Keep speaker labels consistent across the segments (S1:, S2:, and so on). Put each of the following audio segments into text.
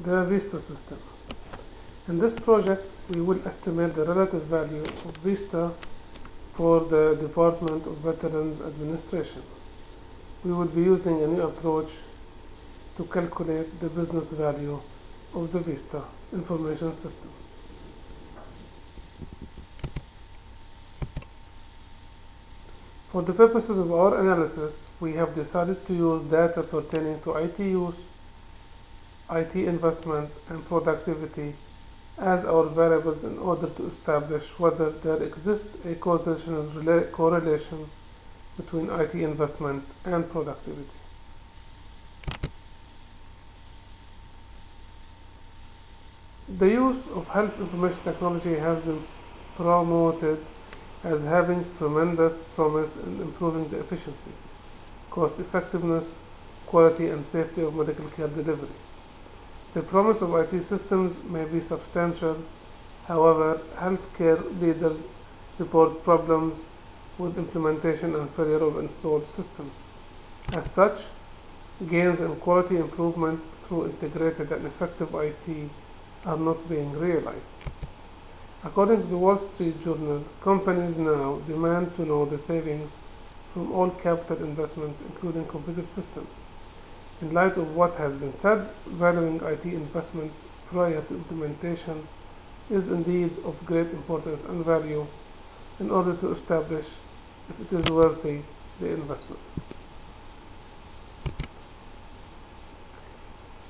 S1: the VISTA system. In this project, we will estimate the relative value of VISTA for the Department of Veterans Administration. We will be using a new approach to calculate the business value of the VISTA information system. For the purposes of our analysis, we have decided to use data pertaining to IT use, IT investment, and productivity as our variables in order to establish whether there exists a causational correlation between IT investment and productivity. The use of health information technology has been promoted as having tremendous promise in improving the efficiency, cost effectiveness, quality, and safety of medical care delivery. The promise of IT systems may be substantial. However, healthcare leaders report problems with implementation and failure of installed systems. As such, gains in quality improvement through integrated and effective IT are not being realized. According to the Wall Street Journal, companies now demand to know the savings from all capital investments, including computer systems. In light of what has been said, valuing IT investment prior to implementation is indeed of great importance and value in order to establish if it is worthy the investment.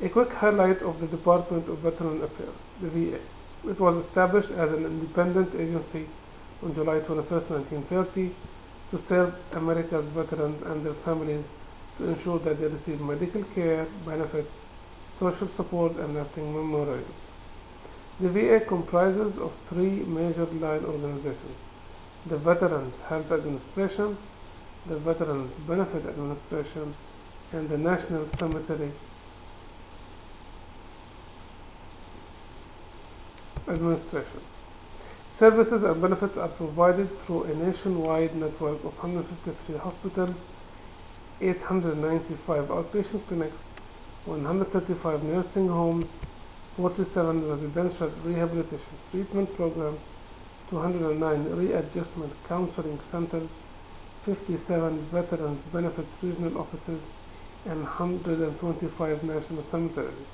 S1: A quick highlight of the Department of Veterans Affairs, the VA. It was established as an independent agency on July 21, 1930, to serve America's veterans and their families to ensure that they receive medical care, benefits, social support, and lasting memorials. The VA comprises of three major line organizations: the Veterans Health Administration, the Veterans Benefit Administration, and the National Cemetery Administration. Services and benefits are provided through a nationwide network of 153 hospitals, 895 outpatient clinics, 135 nursing homes, 47 residential rehabilitation treatment programs, 209 readjustment counseling centers, 57 veterans benefits regional offices, and 125 national cemeteries.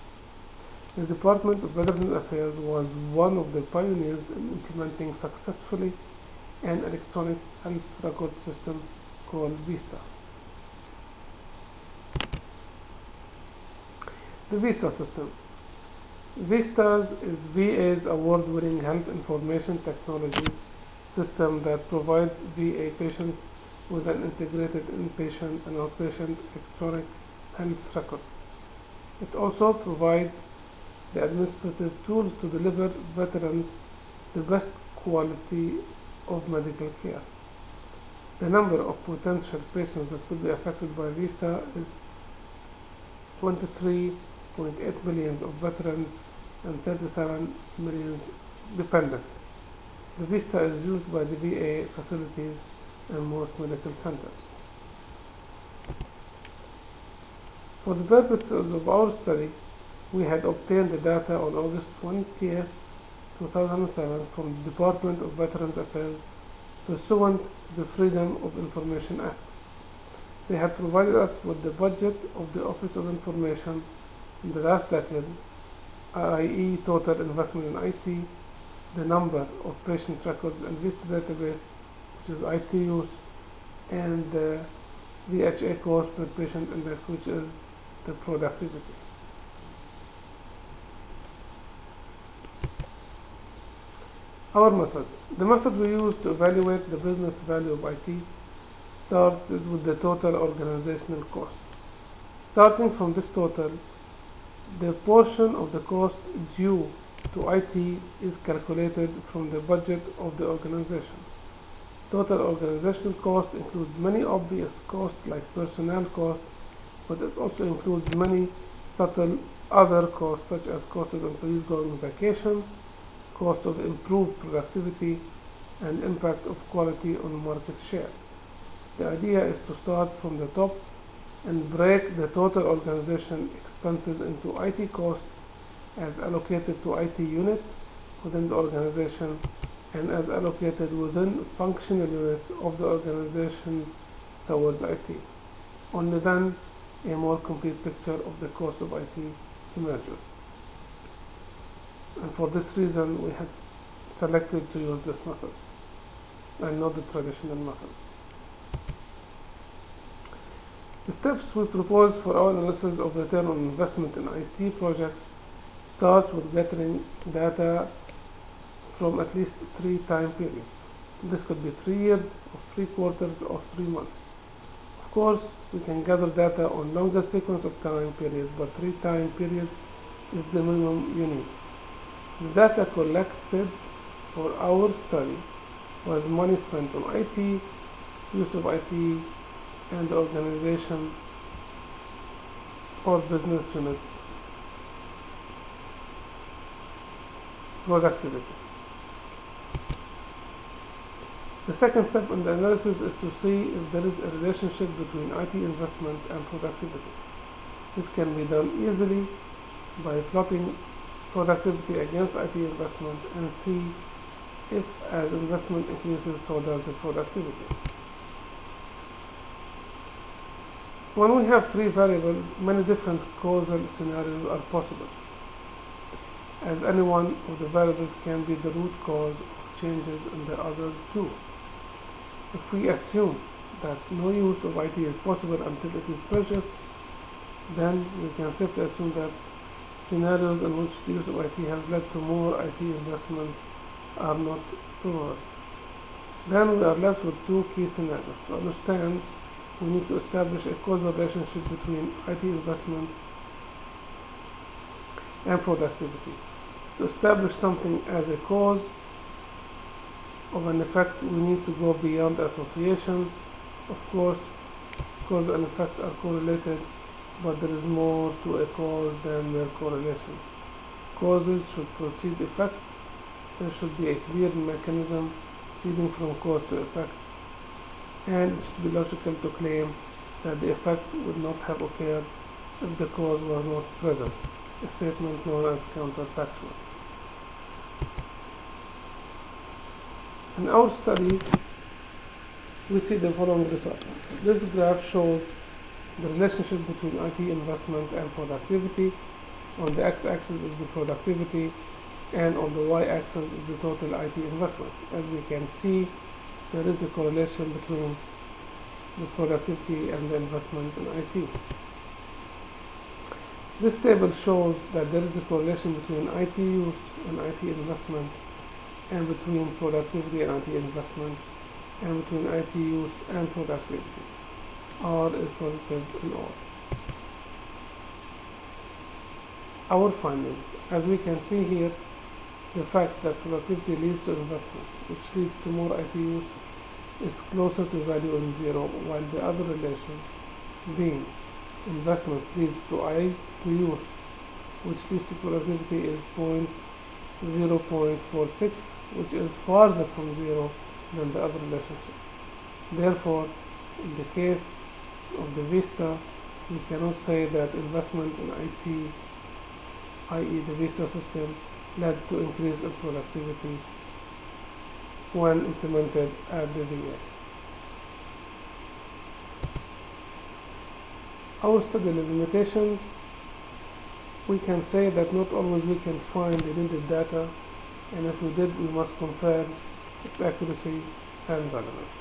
S1: The Department of Veterans Affairs was one of the pioneers in implementing successfully an electronic health record system called VISTA. The VISTA system. VISTA is VA's award-winning health information technology system that provides VA patients with an integrated inpatient and outpatient electronic health record. It also provides the administrative tools to deliver veterans the best quality of medical care. The number of potential patients that could be affected by VISTA is 23.8 million of veterans and 37 million dependents. The VISTA is used by the VA facilities and most medical centers. For the purposes of our study, we had obtained the data on August 20, 2007 from the Department of Veterans Affairs pursuant to the Freedom of Information Act. They had provided us with the budget of the Office of Information in the last decade, i.e. total investment in IT, the number of patient records in VISTA database, which is IT use, and the VHA cost per patient index, which is the productivity. Our method. The method we use to evaluate the business value of IT starts with the total organizational cost. Starting from this total, the portion of the cost due to IT is calculated from the budget of the organization. Total organizational cost includes many obvious costs like personnel costs, but it also includes many subtle other costs such as cost of employees going on vacation, cost of improved productivity, and impact of quality on market share. The idea is to start from the top and break the total organization expenses into IT costs as allocated to IT units within the organization and as allocated within functional units of the organization towards IT. Only then a more complete picture of the cost of IT emerges. And for this reason, we have selected to use this method and not the traditional method. The steps we propose for our analysis of return on investment in IT projects starts with gathering data from at least 3 time periods. This could be 3 years, or 3 quarters, or 3 months. Of course, we can gather data on longer sequence of time periods, but 3 time periods is the minimum you need. The data collected for our study was money spent on IT, use of IT, and the organization or business units productivity. The second step in the analysis is to see if there is a relationship between IT investment and productivity. This can be done easily by plotting productivity against IT investment and see if as investment increases, so does the productivity. When we have 3 variables, many different causal scenarios are possible, as any one of the variables can be the root cause of changes in the other 2. If we assume that no use of IT is possible until it is purchased, then we can safely assume that scenarios in which the use of IT has led to more IT investments are not probable. Then we are left with 2 key scenarios. To understand, we need to establish a causal relationship between IT investment and productivity. To establish something as a cause of an effect, we need to go beyond association. Of course, cause and effect are correlated, but there is more to a cause than their correlation. Causes should precede effects. There should be a clear mechanism leading from cause to effect, and it should be logical to claim that the effect would not have occurred if the cause was not present, a statement known as counterfactual. In our study, we see the following results. This graph shows the relationship between IT investment and productivity. On the x-axis is the productivity, and on the y-axis is the total IT investment. As we can see, there is a correlation between the productivity and the investment in IT. This table shows that there is a correlation between IT use and IT investment, and between productivity and IT investment, and between IT use and productivity. R is positive in all. Our findings. As we can see here, the fact that productivity leads to investment, which leads to more IT use, is closer to value in 0, while the other relation, being investments leads to use, which leads to productivity, is 0.46, which is farther from 0 than the other relationship. Therefore, in the case of the VISTA, we cannot say that investment in IT, i.e. the VISTA system, led to increase in productivity when implemented at the VA. Our study limitations, we can say that not always we can find the needed data, and if we did, we must confirm its accuracy and relevance.